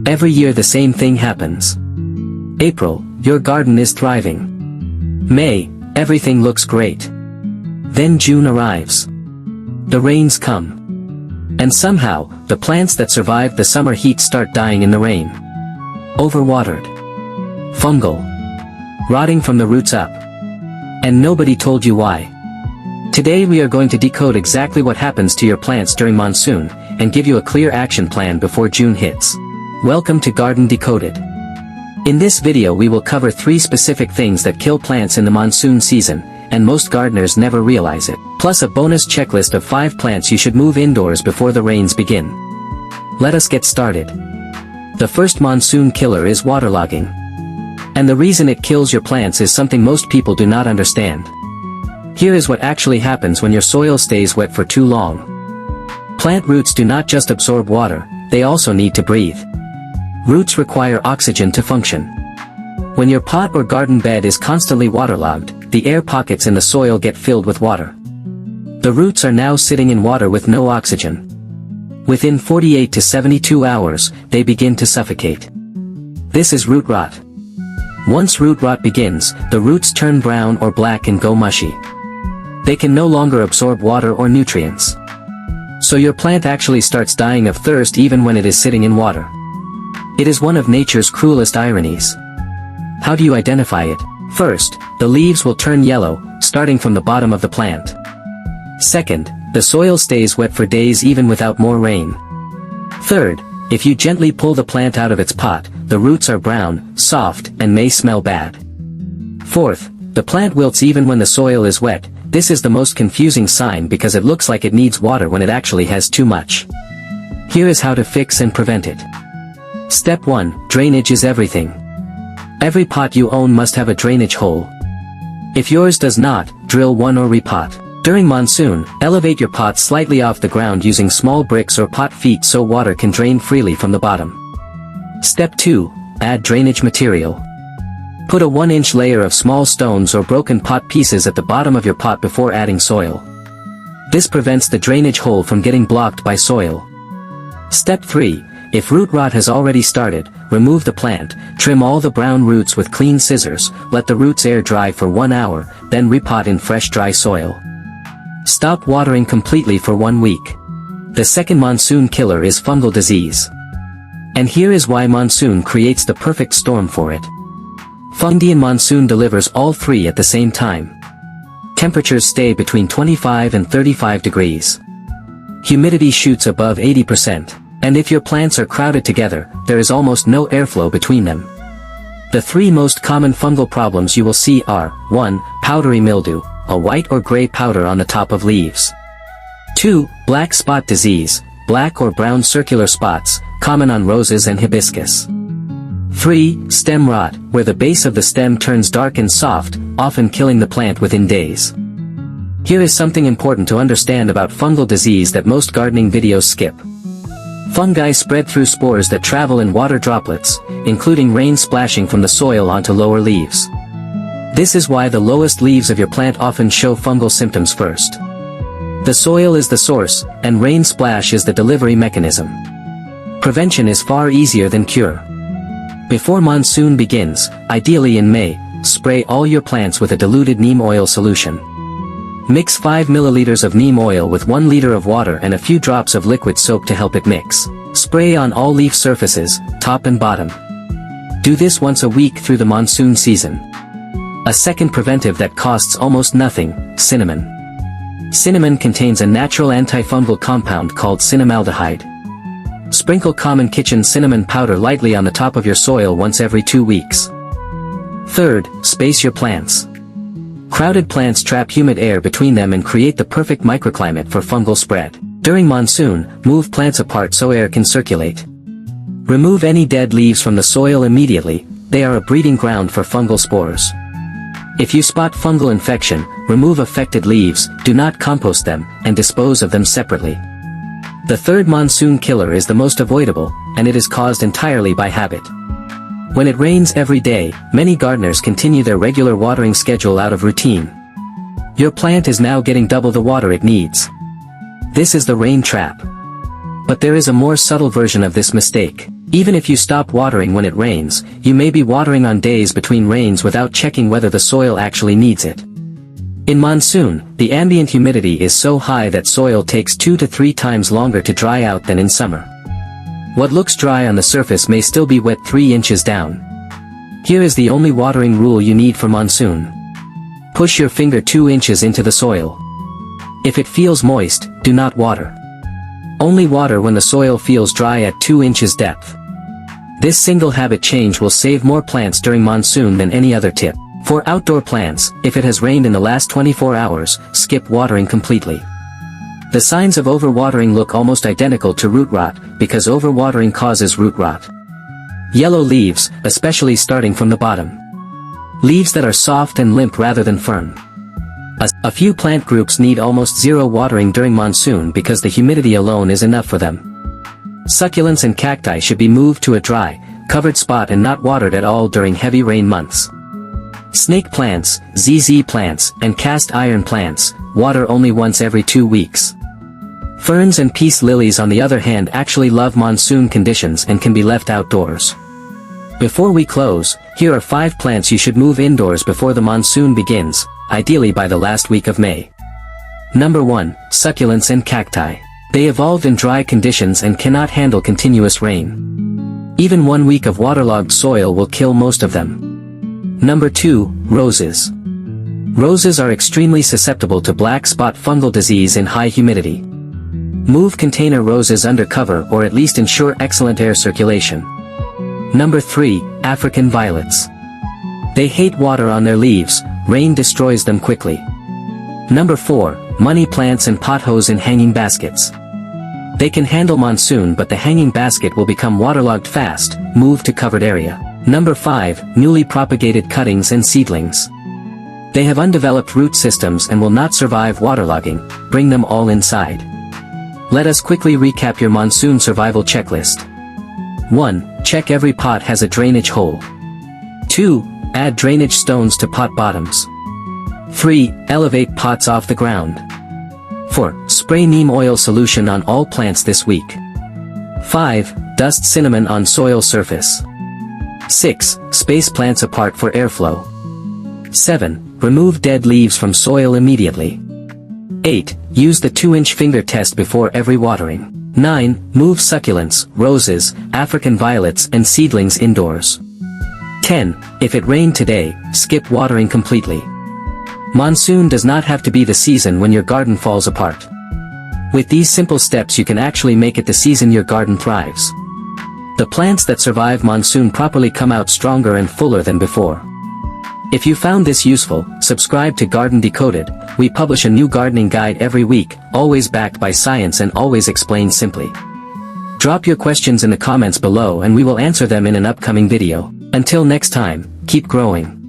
Every year the same thing happens. April, your garden is thriving. May, everything looks great. Then June arrives. The rains come. And somehow, the plants that survived the summer heat start dying in the rain. Overwatered. Fungal. Rotting from the roots up. And nobody told you why. Today we are going to decode exactly what happens to your plants during monsoon, and give you a clear action plan before June hits. Welcome to Garden Decoded. In this video we will cover 3 specific things that kill plants in the monsoon season, and most gardeners never realize it, plus a bonus checklist of 5 plants you should move indoors before the rains begin. Let us get started. The first monsoon killer is waterlogging. And the reason it kills your plants is something most people do not understand. Here is what actually happens when your soil stays wet for too long. Plant roots do not just absorb water, they also need to breathe. Roots require oxygen to function. When your pot or garden bed is constantly waterlogged, the air pockets in the soil get filled with water. The roots are now sitting in water with no oxygen. Within 48 to 72 hours, they begin to suffocate. This is root rot. Once root rot begins, the roots turn brown or black and go mushy. They can no longer absorb water or nutrients. So your plant actually starts dying of thirst even when it is sitting in water. It is one of nature's cruelest ironies. How do you identify it? First, the leaves will turn yellow, starting from the bottom of the plant. Second, the soil stays wet for days even without more rain. Third, if you gently pull the plant out of its pot, the roots are brown, soft, and may smell bad. Fourth, the plant wilts even when the soil is wet. This is the most confusing sign because it looks like it needs water when it actually has too much. Here is how to fix and prevent it. Step 1, drainage is everything. Every pot you own must have a drainage hole. If yours does not, drill one or repot. During monsoon, elevate your pot slightly off the ground using small bricks or pot feet so water can drain freely from the bottom. Step 2, add drainage material. Put a 1-inch layer of small stones or broken pot pieces at the bottom of your pot before adding soil. This prevents the drainage hole from getting blocked by soil. Step 3, if root rot has already started, remove the plant, trim all the brown roots with clean scissors, let the roots air dry for 1 hour, then repot in fresh dry soil. Stop watering completely for 1 week. The second monsoon killer is fungal disease. And here is why monsoon creates the perfect storm for it. Fungi and monsoon delivers all 3 at the same time. Temperatures stay between 25 and 35 degrees. Humidity shoots above 80%, and if your plants are crowded together, there is almost no airflow between them. The 3 most common fungal problems you will see are, 1. Powdery mildew, a white or gray powder on the top of leaves. 2. Black spot disease, black or brown circular spots, common on roses and hibiscus. 3. Stem rot, where the base of the stem turns dark and soft, often killing the plant within days. Here is something important to understand about fungal disease that most gardening videos skip. Fungi spread through spores that travel in water droplets, including rain splashing from the soil onto lower leaves. This is why the lowest leaves of your plant often show fungal symptoms first. The soil is the source, and rain splash is the delivery mechanism. Prevention is far easier than cure. Before monsoon begins, ideally in May, spray all your plants with a diluted neem oil solution. Mix 5 milliliters of neem oil with 1 liter of water and a few drops of liquid soap to help it mix. Spray on all leaf surfaces, top and bottom. Do this once a week through the monsoon season. A second preventive that costs almost nothing, cinnamon. Cinnamon contains a natural antifungal compound called cinnamaldehyde. Sprinkle common kitchen cinnamon powder lightly on the top of your soil once every 2 weeks. Third, space your plants. Crowded plants trap humid air between them and create the perfect microclimate for fungal spread. During monsoon, move plants apart so air can circulate. Remove any dead leaves from the soil immediately, they are a breeding ground for fungal spores. If you spot fungal infection, remove affected leaves, do not compost them, and dispose of them separately. The third monsoon killer is the most avoidable, and it is caused entirely by habit. When it rains every day, many gardeners continue their regular watering schedule out of routine. Your plant is now getting double the water it needs. This is the rain trap. But there is a more subtle version of this mistake. Even if you stop watering when it rains, you may be watering on days between rains without checking whether the soil actually needs it. In monsoon, the ambient humidity is so high that soil takes 2 to 3 times longer to dry out than in summer. What looks dry on the surface may still be wet 3 inches down. Here is the only watering rule you need for monsoon. Push your finger 2 inches into the soil. If it feels moist, do not water. Only water when the soil feels dry at 2 inches depth. This single habit change will save more plants during monsoon than any other tip. For outdoor plants, if it has rained in the last 24 hours, skip watering completely. The signs of overwatering look almost identical to root rot, because overwatering causes root rot. Yellow leaves, especially starting from the bottom. Leaves that are soft and limp rather than firm. A few plant groups need almost zero watering during monsoon because the humidity alone is enough for them. Succulents and cacti should be moved to a dry, covered spot and not watered at all during heavy rain months. Snake plants, ZZ plants, and cast iron plants, water only once every 2 weeks. Ferns and peace lilies on the other hand actually love monsoon conditions and can be left outdoors. Before we close, here are 5 plants you should move indoors before the monsoon begins, ideally by the last week of May. Number 1, succulents and cacti. They evolved in dry conditions and cannot handle continuous rain. Even 1 week of waterlogged soil will kill most of them. Number 2, roses. Roses are extremely susceptible to black spot fungal disease in high humidity. Move container roses under cover or at least ensure excellent air circulation. Number 3, African violets. They hate water on their leaves, rain destroys them quickly. Number 4, money plants and pothos in hanging baskets. They can handle monsoon but the hanging basket will become waterlogged fast, move to covered area. Number 5, newly propagated cuttings and seedlings. They have undeveloped root systems and will not survive waterlogging, bring them all inside. Let us quickly recap your monsoon survival checklist. 1. Check every pot has a drainage hole. 2. Add drainage stones to pot bottoms. 3. Elevate pots off the ground. 4. Spray neem oil solution on all plants this week. 5. Dust cinnamon on soil surface. 6. Space plants apart for airflow. 7. Remove dead leaves from soil immediately. 8. Use the 2-inch finger test before every watering. 9. Move succulents, roses, African violets and seedlings indoors. 10. If it rained today, skip watering completely. Monsoon does not have to be the season when your garden falls apart. With these simple steps you can actually make it the season your garden thrives. The plants that survive monsoon properly come out stronger and fuller than before. If you found this useful, subscribe to Garden Decoded. We publish a new gardening guide every week, always backed by science and always explained simply. Drop your questions in the comments below and we will answer them in an upcoming video. Until next time, keep growing.